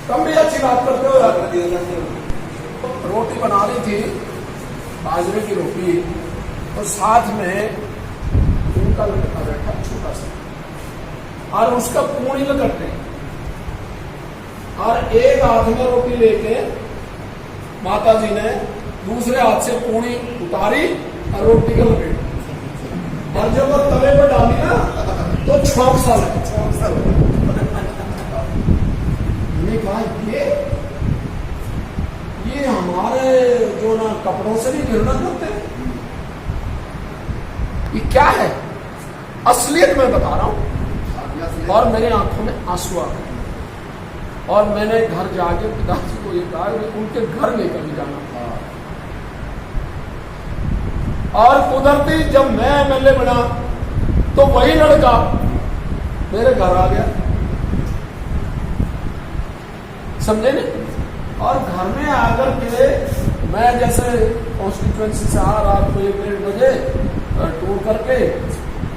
तुम भी अच्छी बात करते हो यार। रोटी बना रही थी, बाजरे की रोटी, तो साथ में उनका लड़का बैठा छोटा सा, और उसका पूरी लकड़ते, और एक हाथ में रोटी लेके माता जी ने दूसरे हाथ से पूरी उतारी और रोटी को लपेट, और जब वो तवे पर डाली ना तो छौंक सा लगा। कहा ये हमारे जो ना कपड़ों से भी घृणा करते हैं, ये क्या है? असलियत मैं बता रहा हूं, और मेरे आंखों में आंसू आ गए, और मैंने घर जाके पिताजी को ये कहा कि उनके घर लेकर भी जाना था। और कुदरती जब मैं एमएलए बना तो वही लड़का मेरे घर आ गया, समझे नहीं? और घर में आकर के मैं जैसे कॉन्स्टिट्यूएंसी से आ रात को 1-1:30 बजे टूर करके,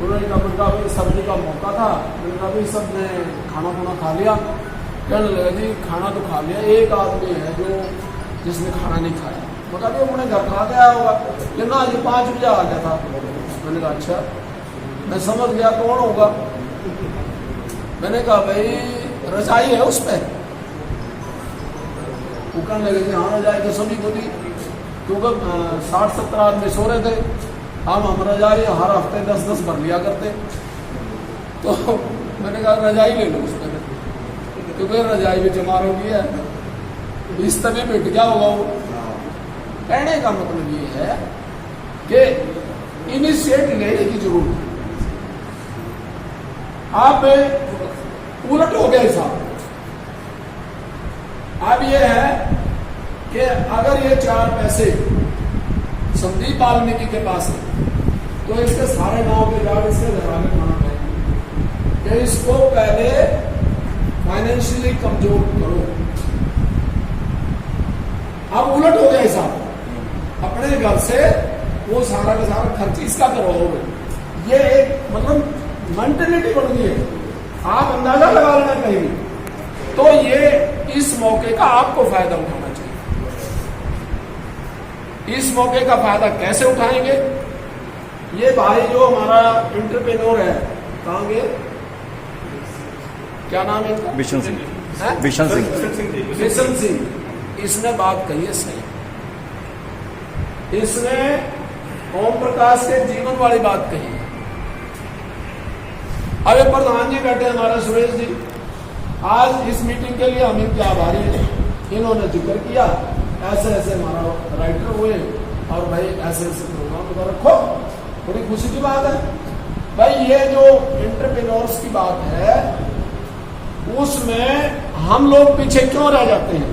उन्होंने कहा भाई सब्जी का मौका था, मैंने कहा भाई सब ने खाना खुना खा लिया। कहने लगा जी खाना तो खा लिया, एक आदमी है जो जिसने खाना नहीं खाया। बता दिया उन्होंने घर खा के आया होगा, लेकिन आज 5 बजे आ गया था। मैंने कहा अच्छा, मैं समझ गया कौन होगा। मैंने कहा भाई रजाई है उस पर? वो कहने लगे कि हाँ रजाई तो सभी को दी, क्योंकि 60-70 आदमी सो रहे थे, हम रजाई हर हफ्ते 10-10 भर लिया करते। तो मैंने कहा रजाई ले लो उस पर, क्योंकि रजाई भी जमा होगी है, इस तभी मिट गया होगा वो। कहने का मतलब ये है कि इनिशिएटिव लेने की जरूरत है। आप उलट हो गया हिसाब। अब ये है कि अगर ये 4 पैसे संदीप वाल्मीकि के पास है तो इसके सारे गांव के जाकर इससे घरा में खाना पड़ेगा कि इसको पहले फाइनेंशियली कमजोर करो। अब उलट हो गया हिसाब, अपने घर से वो सारा का सारा खर्च इसका करवाओगे। ये एक मतलब मेंटेलिटी बन गई है, आप अंदाजा लगा लेना कहीं। तो ये इस मौके का आपको फायदा उठाना चाहिए। इस मौके का फायदा कैसे उठाएंगे? ये भाई जो हमारा एंटरप्रेन्योर है, कहाँ गए, क्या नाम है इनका? बिशन सिंह। बिशन सिंह, इसने बात कही है सही। इसने ओम प्रकाश के जीवन वाली बात कही है। अरे प्रधान जी बैठे हमारा सुरेश जी, आज इस मीटिंग के लिए हम इनके आभारी हैं। इन्होंने जिक्र किया ऐसे ऐसे हमारा राइटर हुए, और भाई ऐसे ऐसे प्रोग्राम वगैरह रखो, बड़ी खुशी की बात है। भाई ये जो एंटरप्रेन्योर्स की बात है, उसमें हम लोग पीछे क्यों रह जाते हैं?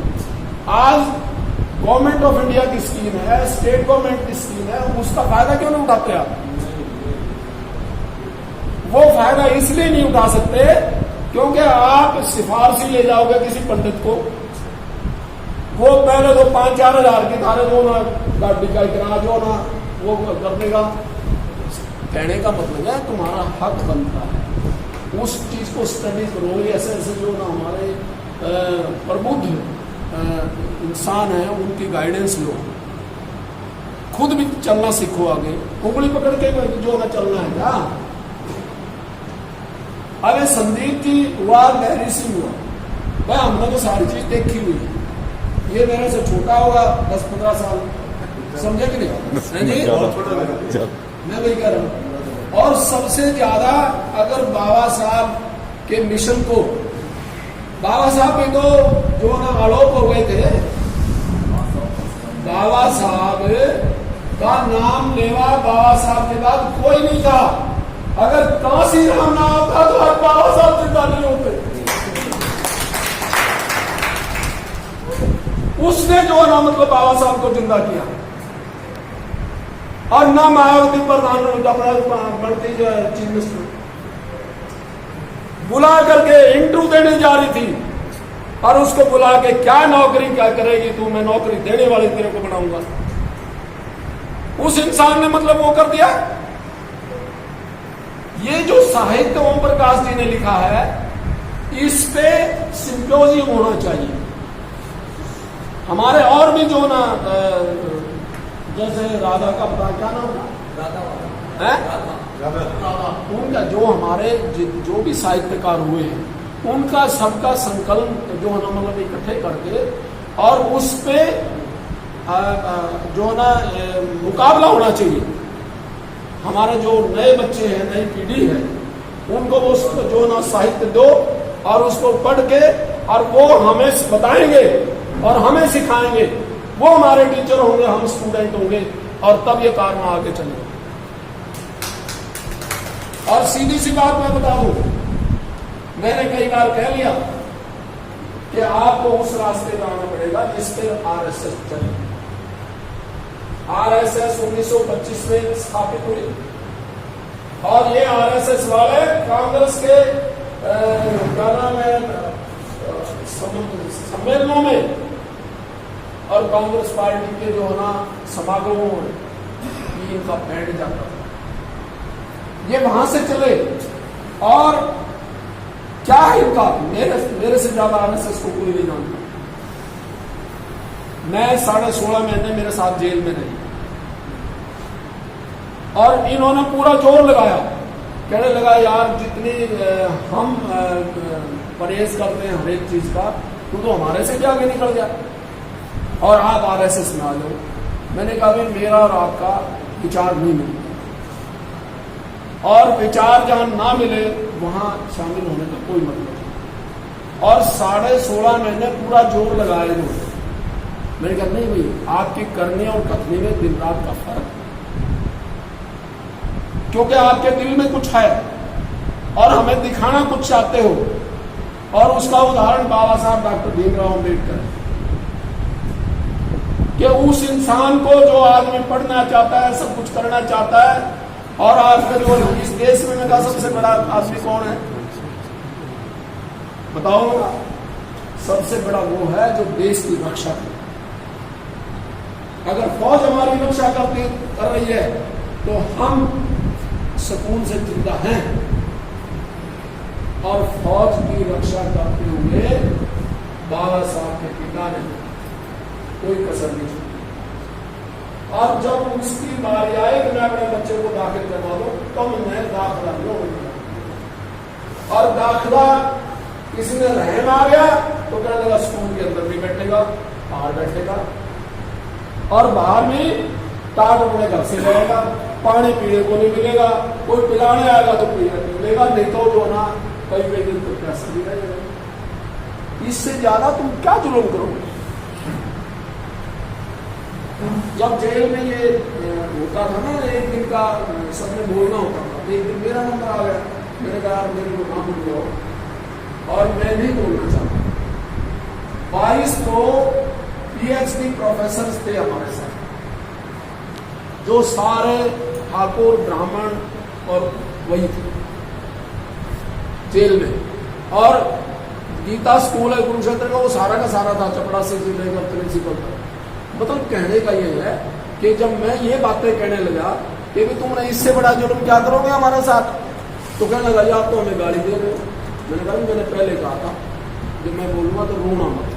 आज गवर्नमेंट ऑफ इंडिया की स्कीम है, स्टेट गवर्नमेंट की स्कीम है, उसका फायदा क्यों नहीं उठाते आप? वो फायदा इसलिए नहीं उठा सकते क्योंकि आप सिफारिश ले जाओगे किसी पंडित को, वो पहले तो 5-4 हजार की धारे दो ना, गाड़ी का इतना जो ना वो कर देगा। कहने का मतलब है तुम्हारा हक बनता है उस चीज को स्टडी करो। ऐसे ऐसे जो ना हमारे प्रबुद्ध इंसान है उनकी गाइडेंस लो, खुद भी चलना सीखो, आगे उंगली पकड़ के जो ना चलना है क्या। अरे संदीप की हुआ, लहरी सिंह हुआ, भाई हमने तो सारी चीज देखी हुई है। ये मेरे से छोटा होगा 10-15 साल, समझे कि नहीं? मैं वही कह रहा हूँ। और सबसे ज्यादा अगर बाबा साहब के मिशन को, बाबा साहब भी तो जो ना आलोक हो गए थे, बाबा साहब का नाम लेवा बाबा साहब के बाद कोई नहीं था। अगर काशी राम ना होता तो आज बाबा साहब जिंदा नहीं होते। उसने जो ना मतलब बाबा साहब को जिंदा किया, और ना मायावती प्रधानमंत्री चीफ मिनिस्टर बुला करके इंटरव्यू देने जा रही थी, और उसको बुला के क्या नौकरी क्या करेगी तू, मैं नौकरी देने वाली तेरे को बनाऊंगा। उस इंसान ने मतलब वो कर दिया। ये जो साहित्य ओम प्रकाश जी ने लिखा है, इस पे सिंपोजियम होना चाहिए। हमारे और भी जो ना जैसे राधा का पता क्या नाम है, उनका जो हमारे जो भी साहित्यकार हुए हैं उनका सबका संकलन जो है ना मतलब इकट्ठे करके और उस पे जो है ना मुकाबला होना चाहिए। हमारे जो नए बच्चे हैं, नई पीढ़ी है, उनको वो जो ना साहित्य दो और उसको पढ़ के और वो हमें बताएंगे और हमें सिखाएंगे। वो हमारे टीचर होंगे, हम स्टूडेंट होंगे और तब ये कारनामा आगे चलेगा। और सीधी सी बात मैं बता दूं, मैंने कई बार कह लिया कि आपको उस रास्ते पर आना पड़ेगा जिस पर आरएसएस चले। आरएसएस 1925 में स्थापित हुई और ये आरएसएस वाले कांग्रेस के क्या नाम है सम्मेलनों में और कांग्रेस पार्टी के जो है ना समागमों में इनका बैठ जाता था। ये वहां से चले और क्या है इनका, मेरे से ज्यादा आरएसएस को कोई नहीं जानता। मैं 16.5 महीने मेरे साथ जेल में रही और इन्होंने पूरा जोर लगाया, कहने लगा यार जितनी हम परहेज करते हैं हर एक चीज का, तू तो हमारे से भी आगे निकल गया और आप आरएसएस में आ जाओ। मैंने कहा भाई मेरा और आपका विचार नहीं मिलता और विचार जहां ना मिले वहां शामिल होने का कोई मतलब नहीं। और 16.5 महीने पूरा जोर लगाया इन्होंने। मैंने कहा नहीं भाई आपकी करने और कथनी में दिन रात का फर्क, क्योंकि आपके दिल में कुछ है और हमें दिखाना कुछ चाहते हो। और उसका उदाहरण बाबा साहब डॉक्टर भीमराव अम्बेडकर कि उस इंसान को जो आदमी पढ़ना चाहता है, सब कुछ करना चाहता है, और आज का जो इस देश में मेरा सबसे बड़ा आदमी कौन है बताओ? सबसे बड़ा वो है जो देश की रक्षा करे। अगर फौज हमारी रक्षा कर रही है तो हम सुकून से जिंदा हैं। और फौज की रक्षा करते हुए बाबा साहब के पिता ने कोई कसर नहीं छोड़ी। और जब उसकी बारी आए कि मैं अपने बच्चे को दाखिल करवा दूं तो मैं दाखिला और दाखिला किसी ने रहम आ गया तो कहने लगा स्कूल के अंदर भी बैठेगा, बाहर बैठेगा और बाहर भी टाट अपने घर से रहेगा, पानी पीने को नहीं मिलेगा, कोई पिलाने आएगा तो पीने मिलेगा, नहीं तो जो ना कई दिन तो प्यासा भी रहेगा। इससे ज्यादा तुम क्या जुल्म करोगे? जब जेल में ये होता था ना, एक दिन का सबने बोलना होता था, एक दिन मेरा नंबर आ गया। मैंने कहा मेरे को ना बोल दो और मैं नहीं बोलना चाहता। 22 तो पीएचडी प्रोफेसर थे हमारे साथ, जो सारे ठाकुर ब्राह्मण और वही थे जेल में। और गीता स्कूल है कुरुक्षेत्र का, वो सारा का सारा था, चपड़ा से लेकर प्रिंसिपल तक। मतलब कहने का ये है कि जब मैं ये बातें कहने लगा कि भी तुमने इससे बड़ा जुल्म क्या करोगे हमारे साथ, तो कहने लगा यार तो हमें गाली दे रहे हो। मैंने कहा मैंने पहले कहा था जब मैं बोलूंगा तो रोना मत,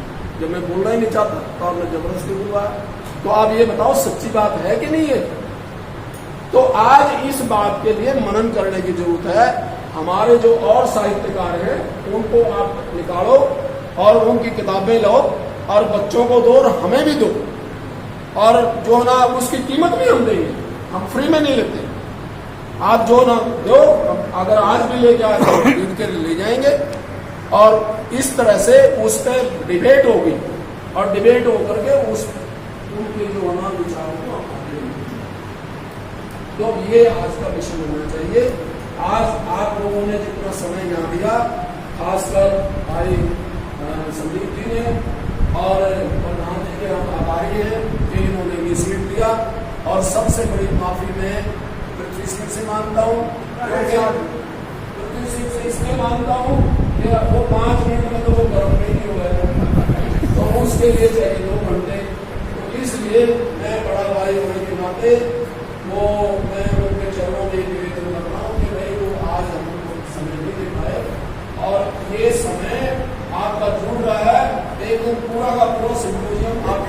जब मैं बोलना ही नहीं चाहता तो आपने जबरदस्ती बुलवाया। तो आप ये बताओ सच्ची बात है कि नहीं है? तो आज इस बात के लिए मनन करने की जरूरत है। हमारे जो और साहित्यकार हैं उनको आप निकालो और उनकी किताबें लो और बच्चों को दो और हमें भी दो, और जो ना उसकी कीमत भी हम देंगे, हम फ्री में नहीं लेते। आप जो ना दो, अगर आज भी लेके आए तो खरीद के ले जाएंगे और इस तरह से उस पर डिबेट होगी और डिबेट होकर के उस उनके जो ना विचारों को तो ये आज का विषय होना चाहिए। आज आप लोगों ने जितना समय यहाँ दिया, खासकर भाई संदीप जी ने और प्रधान जी के हम आभारी हैं कि इन्होंने इनिशिएट दिया। और सबसे बड़ी माफी मैं पृथ्वी सिंह से मांगता हूँ, पृथ्वी सिंह से इसलिए मांगता हूँ कि वो 5 मिनट में तो वो गर्म नहीं हो गया, तो उसके लिए चाहिए 2 घंटे। तो इसलिए मैं बड़ा भाई होने के नाते वो मैं उनके चरणों में निवेदन कर रहा हूँ कि भाई वो आज हमको समय नहीं दे पाए और ये समय आपका जुड़ रहा है, लेकिन पूरा का पूरा सिम्पोजियम आप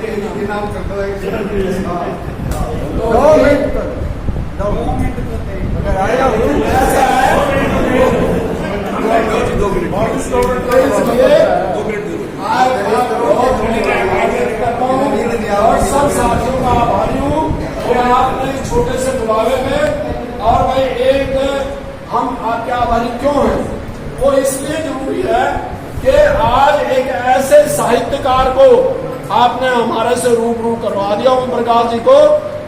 और सब साथियों का आभारी हूँ कि आपने इस छोटे से बुलावे में। और भाई एक हम आपके आभारी क्यों हैं, वो इसलिए जरूरी है कि आज एक ऐसे साहित्यकार को आपने हमारे से रूबरू करवा दिया, ओम प्रकाश जी को,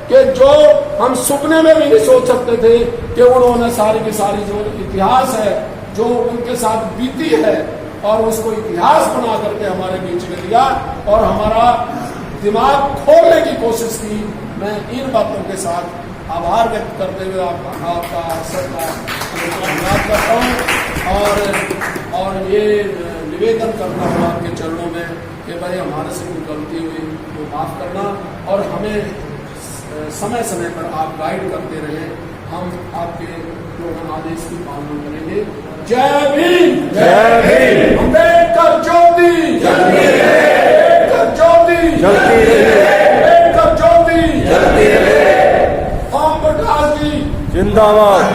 कि जो हम सपने में भी नहीं सोच सकते थे कि उन्होंने सारी की सारी जो इतिहास है जो उनके साथ बीती है और उसको इतिहास बना करके हमारे बीच में दिया और हमारा दिमाग खोलने की कोशिश की। मैं इन बातों के साथ आभार व्यक्त करते हुए आपका सबका धन्यवाद करता हूँ और ये निवेदन करता हूँ आपके चरणों में कि भाई हमारे से कोई गलती हुई तो माफ़ करना और हमें समय समय पर आप गाइड करते रहे। हम आपके प्रोग्राम आदेश की पालना करेंगे। जय भीम, जय भीम। अम्बेडकर ज्योति जलती रहे, अम्बेडकर ज्योति जलती रहे, अम्बेडकर ज्योति जलती रहे। ओम प्रकाश जी जिंदाबाद।